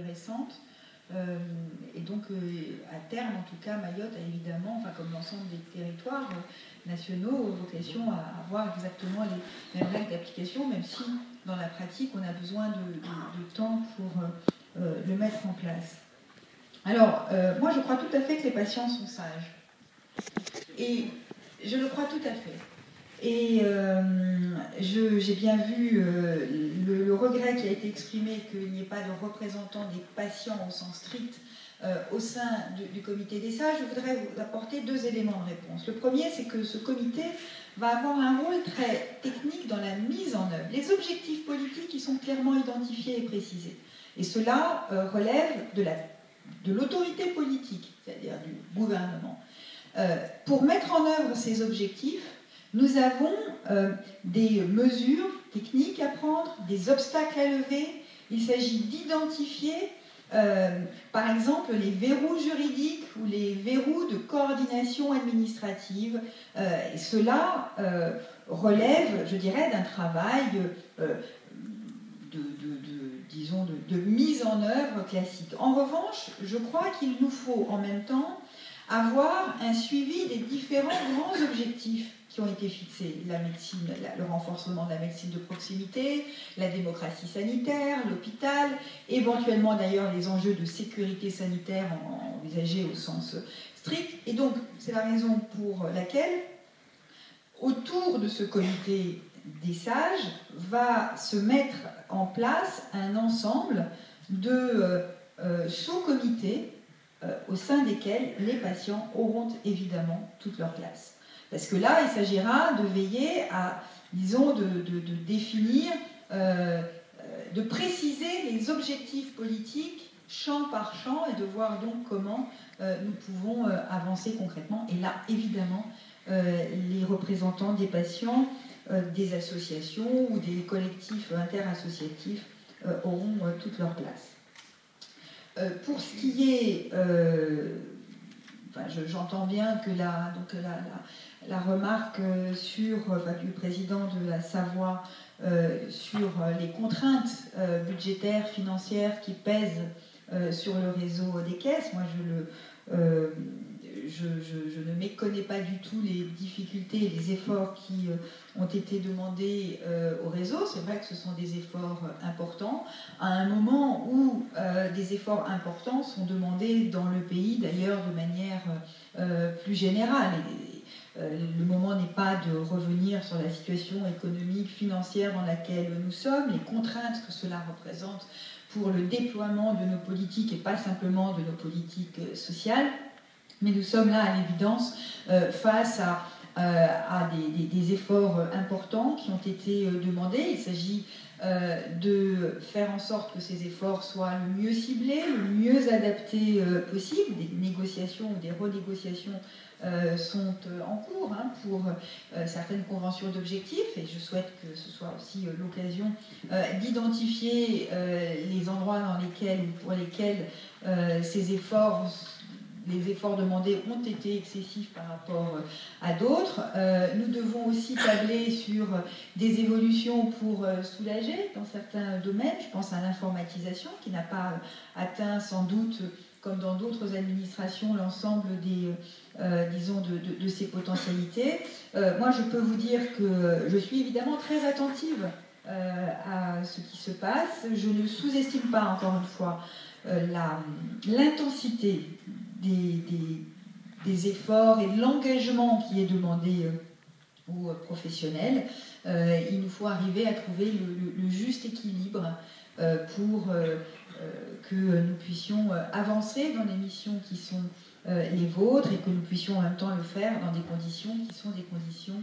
récente. Et donc, à terme, en tout cas, Mayotte a évidemment, enfin, comme l'ensemble des territoires nationaux, vocation à avoir exactement les mêmes règles d'application, même si, dans la pratique, on a besoin de temps pour le mettre en place. Alors, moi, je crois tout à fait que les patients sont sages. Et je le crois tout à fait. Et j'ai bien vu le regret qui a été exprimé qu'il n'y ait pas de représentants des patients au sens strict au sein du comité des sages. Je voudrais vous apporter deux éléments de réponse. Le premier, c'est que ce comité va avoir un rôle très technique dans la mise en œuvre. Les objectifs politiques qui sont clairement identifiés et précisés. Et cela relève de l'autorité politique, c'est-à-dire du gouvernement. Pour mettre en œuvre ces objectifs, nous avons des mesures techniques à prendre, des obstacles à lever. Il s'agit d'identifier, par exemple, les verrous juridiques ou les verrous de coordination administrative. Et cela relève, je dirais, d'un travail de mise en œuvre classique. En revanche, je crois qu'il nous faut en même temps avoir un suivi des différents grands objectifs qui ont été fixés, la médecine, le renforcement de la médecine de proximité, la démocratie sanitaire, l'hôpital, éventuellement d'ailleurs les enjeux de sécurité sanitaire envisagés au sens strict. Et donc, c'est la raison pour laquelle, autour de ce comité des sages, va se mettre en place un ensemble de sous-comités au sein desquels les patients auront évidemment toute leur place. Parce que là, il s'agira de veiller à, disons, de définir, de préciser les objectifs politiques champ par champ et de voir donc comment nous pouvons avancer concrètement. Et là, évidemment, les représentants des patients, des associations ou des collectifs interassociatifs auront toute leur place. Pour ce qui est, j'entends bien que la remarque du président de la Savoie sur les contraintes budgétaires, financières qui pèsent sur le réseau des caisses, moi je ne méconnais pas du tout les difficultés et les efforts qui ont été demandés au réseau. C'est vrai que ce sont des efforts importants, à un moment où des efforts importants sont demandés dans le pays, d'ailleurs de manière plus générale. Le moment n'est pas de revenir sur la situation économique, financière dans laquelle nous sommes, les contraintes que cela représente pour le déploiement de nos politiques et pas simplement de nos politiques sociales. Mais nous sommes là, à l'évidence, face à des efforts importants qui ont été demandés. Il s'agit de faire en sorte que ces efforts soient le mieux ciblés, le mieux adaptés possible. Des négociations ou des renégociations sont en cours pour certaines conventions d'objectifs, et je souhaite que ce soit aussi l'occasion d'identifier les endroits dans lesquels ou pour lesquels les efforts demandés ont été excessifs par rapport à d'autres. Nous devons aussi tabler sur des évolutions pour soulager dans certains domaines. Je pense à l'informatisation qui n'a pas atteint sans doute, comme dans d'autres administrations, l'ensemble de ses potentialités. Moi, je peux vous dire que je suis évidemment très attentive à ce qui se passe. Je ne sous-estime pas, encore une fois, l'intensité des efforts et de l'engagement qui est demandé aux professionnels. Il nous faut arriver à trouver le juste équilibre pour que nous puissions avancer dans les missions qui sont les vôtres et que nous puissions en même temps le faire dans des conditions qui sont des conditions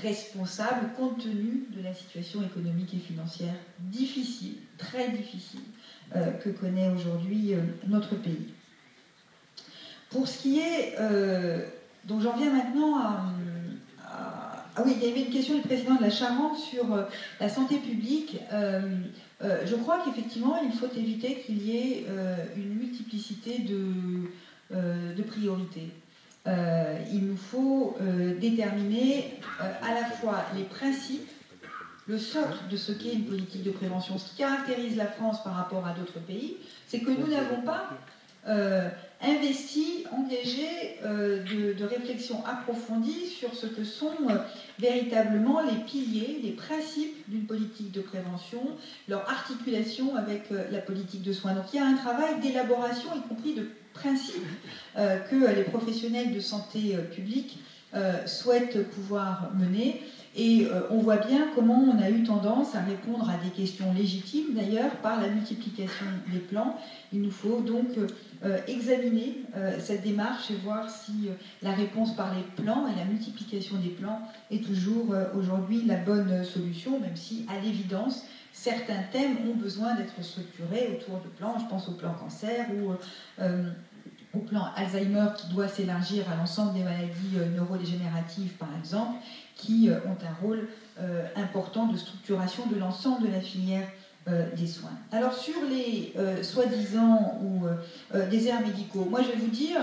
responsables compte tenu de la situation économique et financière difficile, très difficile, que connaît aujourd'hui notre pays. Pour ce qui est... donc j'en viens maintenant Ah oui, il y avait une question du président de la Charente sur la santé publique. Je crois qu'effectivement, il faut éviter qu'il y ait une multiplicité de priorités. Il nous faut déterminer à la fois les principes le socle de ce qu'est une politique de prévention. Ce qui caractérise la France par rapport à d'autres pays, c'est que nous n'avons pas investi, engagé de réflexion approfondie sur ce que sont véritablement les piliers, les principes d'une politique de prévention, leur articulation avec la politique de soins. Donc il y a un travail d'élaboration, y compris de principes, que les professionnels de santé publique souhaitent pouvoir mener. Et on voit bien comment on a eu tendance à répondre à des questions légitimes, d'ailleurs, par la multiplication des plans. Il nous faut donc examiner cette démarche et voir si la réponse par les plans et la multiplication des plans est toujours aujourd'hui la bonne solution, même si, à l'évidence, certains thèmes ont besoin d'être structurés autour de plans. Je pense au plan cancer ou au plan Alzheimer qui doit s'élargir à l'ensemble des maladies neurodégénératives, par exemple, qui ont un rôle important de structuration de l'ensemble de la filière des soins. Alors sur les soi-disant ou déserts médicaux, moi je vais vous dire,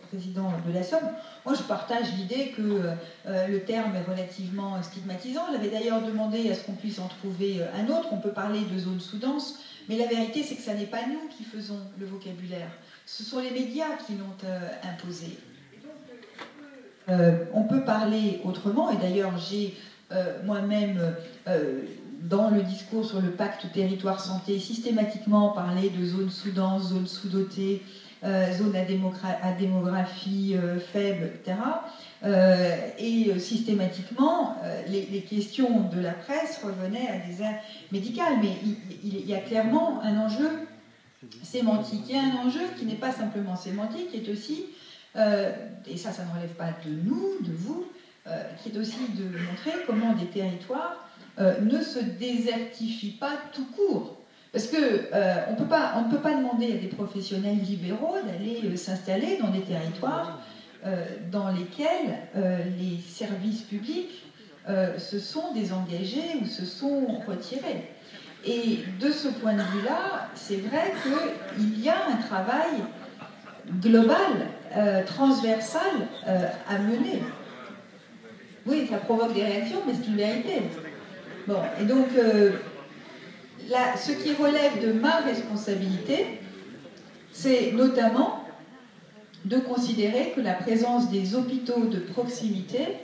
président de la Somme, moi je partage l'idée que le terme est relativement stigmatisant. J'avais d'ailleurs demandé à ce qu'on puisse en trouver un autre. On peut parler de zone sous-dense, mais la vérité c'est que ce n'est pas nous qui faisons le vocabulaire. Ce sont les médias qui l'ont imposé. On peut parler autrement, et d'ailleurs j'ai moi-même, dans le discours sur le pacte territoire-santé, systématiquement parlé de zones sous-denses, zones sous-dotées, zones à démographie faible, etc. Et systématiquement, les questions de la presse revenaient à des aires médicales, mais il y a clairement un enjeu sémantique. Il y a un enjeu qui n'est pas simplement sémantique, qui est aussi, et ça ne relève pas de nous, de vous, qui est aussi de montrer comment des territoires ne se désertifient pas tout court. Parce qu'on on ne peut pas demander à des professionnels libéraux d'aller s'installer dans des territoires dans lesquels les services publics se sont désengagés ou se sont retirés. Et de ce point de vue-là, c'est vrai qu'il y a un travail global, transversal à mener. Oui, ça provoque des réactions, mais c'est une vérité. Bon, et donc, là, ce qui relève de ma responsabilité, c'est notamment de considérer que la présence des hôpitaux de proximité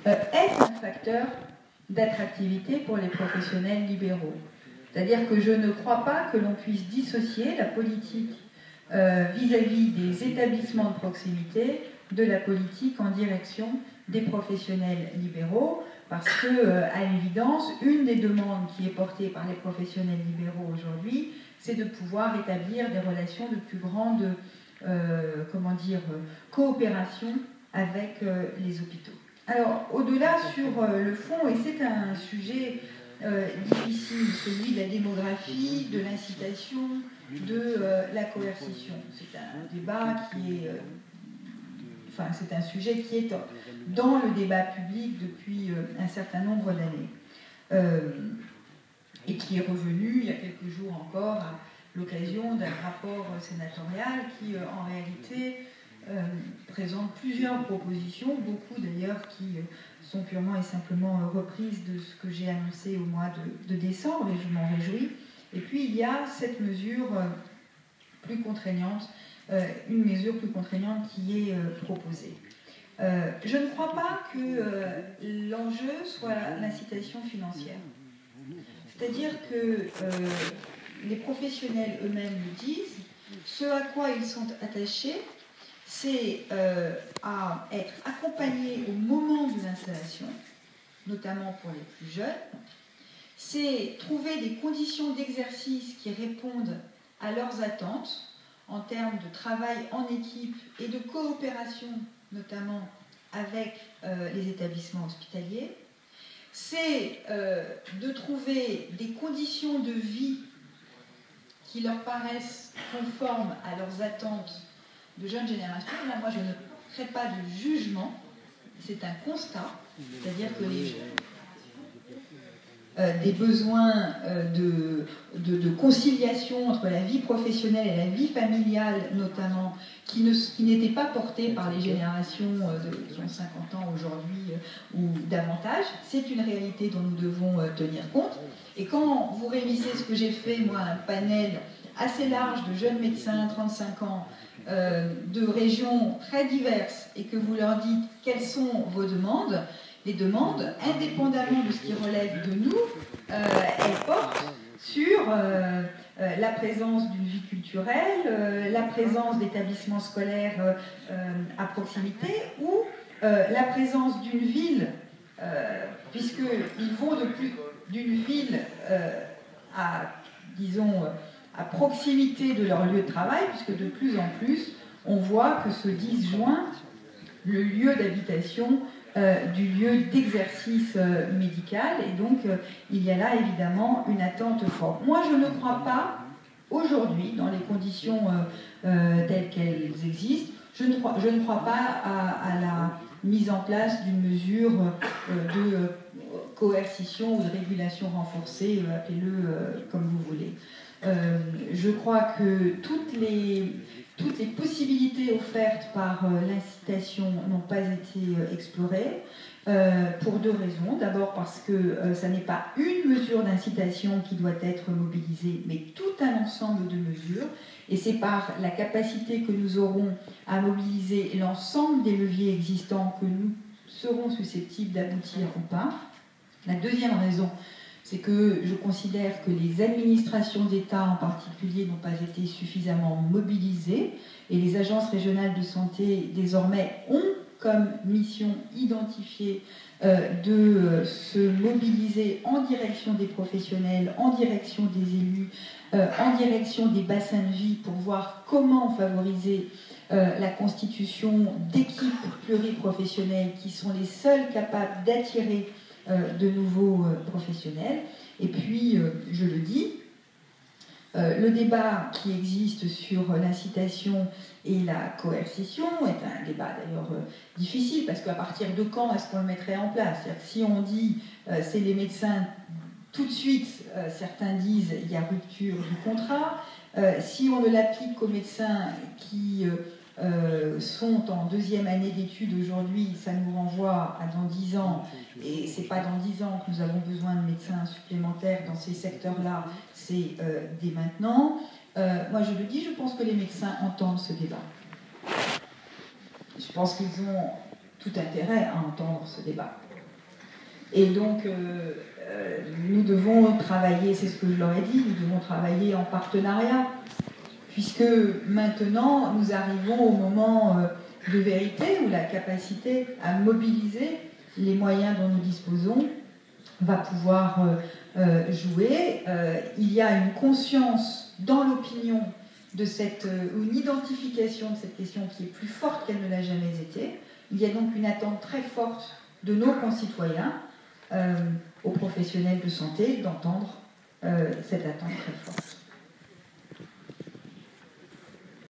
est un facteur d'attractivité pour les professionnels libéraux. C'est-à-dire que je ne crois pas que l'on puisse dissocier la politique vis-à-vis des établissements de proximité de la politique en direction des professionnels libéraux, parce que, à l'évidence, une des demandes qui est portée par les professionnels libéraux aujourd'hui, c'est de pouvoir établir des relations de plus grande coopération avec les hôpitaux. Alors, au-delà sur le fond, et c'est un sujet difficile, celui de la démographie, de l'incitation, de la coercition. C'est un débat qui est... c'est un sujet qui est dans le débat public depuis un certain nombre d'années. Et qui est revenu il y a quelques jours encore à l'occasion d'un rapport sénatorial qui, en réalité, présente plusieurs propositions, beaucoup d'ailleurs qui sont purement et simplement reprises de ce que j'ai annoncé au mois de décembre, et je m'en réjouis. Et puis il y a cette mesure plus contraignante, une mesure plus contraignante qui est proposée. Je ne crois pas que l'enjeu soit l'incitation financière. C'est-à-dire que les professionnels eux-mêmes le disent, ce à quoi ils sont attachés, c'est à être accompagnés au moment de l'installation, notamment pour les plus jeunes, c'est trouver des conditions d'exercice qui répondent à leurs attentes en termes de travail en équipe et de coopération, notamment avec les établissements hospitaliers. C'est de trouver des conditions de vie qui leur paraissent conformes à leurs attentes de jeunes générations. Là, moi, je ne ferai pas de jugement, c'est un constat, c'est-à-dire que les jeunes... des besoins de conciliation entre la vie professionnelle et la vie familiale, notamment, qui n'étaient pas portés par les générations qui ont 50 ans aujourd'hui ou davantage. C'est une réalité dont nous devons tenir compte. Et quand vous réunissez ce que j'ai fait, moi, un panel assez large de jeunes médecins, 35 ans, de régions très diverses, et que vous leur dites quelles sont vos demandes, les demandes, indépendamment de ce qui relève de nous, elles portent sur la présence d'une vie culturelle, la présence d'établissements scolaires à proximité, ou la présence d'une ville, puisqu'ils vont d'une ville à, disons, à proximité de leur lieu de travail, puisque de plus en plus, on voit que ce 10 juin, le lieu d'habitation du lieu d'exercice médical, et donc il y a là évidemment une attente forte. Moi, je ne crois pas, aujourd'hui, dans les conditions telles qu'elles existent, je ne crois pas à la mise en place d'une mesure de coercition ou de régulation renforcée, appelez-le comme vous voulez. Je crois que toutes les possibilités offertes par l'incitation n'ont pas été explorées pour deux raisons. D'abord parce que ça n'est pas une mesure d'incitation qui doit être mobilisée, mais tout un ensemble de mesures. Et c'est par la capacité que nous aurons à mobiliser l'ensemble des leviers existants que nous serons susceptibles d'aboutir ou pas. La deuxième raison, c'est que je considère que les administrations d'État en particulier n'ont pas été suffisamment mobilisées, et les agences régionales de santé désormais ont comme mission identifiée de se mobiliser en direction des professionnels, en direction des élus, en direction des bassins de vie, pour voir comment favoriser la constitution d'équipes pluriprofessionnelles qui sont les seules capables d'attirer de nouveaux professionnels. Et puis, je le dis, le débat qui existe sur l'incitation et la coercition est un débat d'ailleurs difficile, parce qu'à partir de quand est-ce qu'on le mettrait en place? C'est-à-dire que si on dit c'est les médecins, tout de suite, certains disent il y a rupture du contrat. Si on ne l'applique aux médecins qui sont en deuxième année d'études aujourd'hui, ça nous renvoie à dans 10 ans, et c'est pas dans 10 ans que nous avons besoin de médecins supplémentaires dans ces secteurs-là, c'est dès maintenant. Moi je le dis, je pense que les médecins entendent ce débat. Je pense qu'ils ont tout intérêt à entendre ce débat. Et donc nous devons travailler, c'est ce que je leur ai dit, nous devons travailler en partenariat, puisque maintenant nous arrivons au moment de vérité où la capacité à mobiliser les moyens dont nous disposons va pouvoir jouer. Il y a une conscience dans l'opinion de une identification de cette question qui est plus forte qu'elle ne l'a jamais été. Il y a donc une attente très forte de nos concitoyens, aux professionnels de santé, d'entendre cette attente très forte.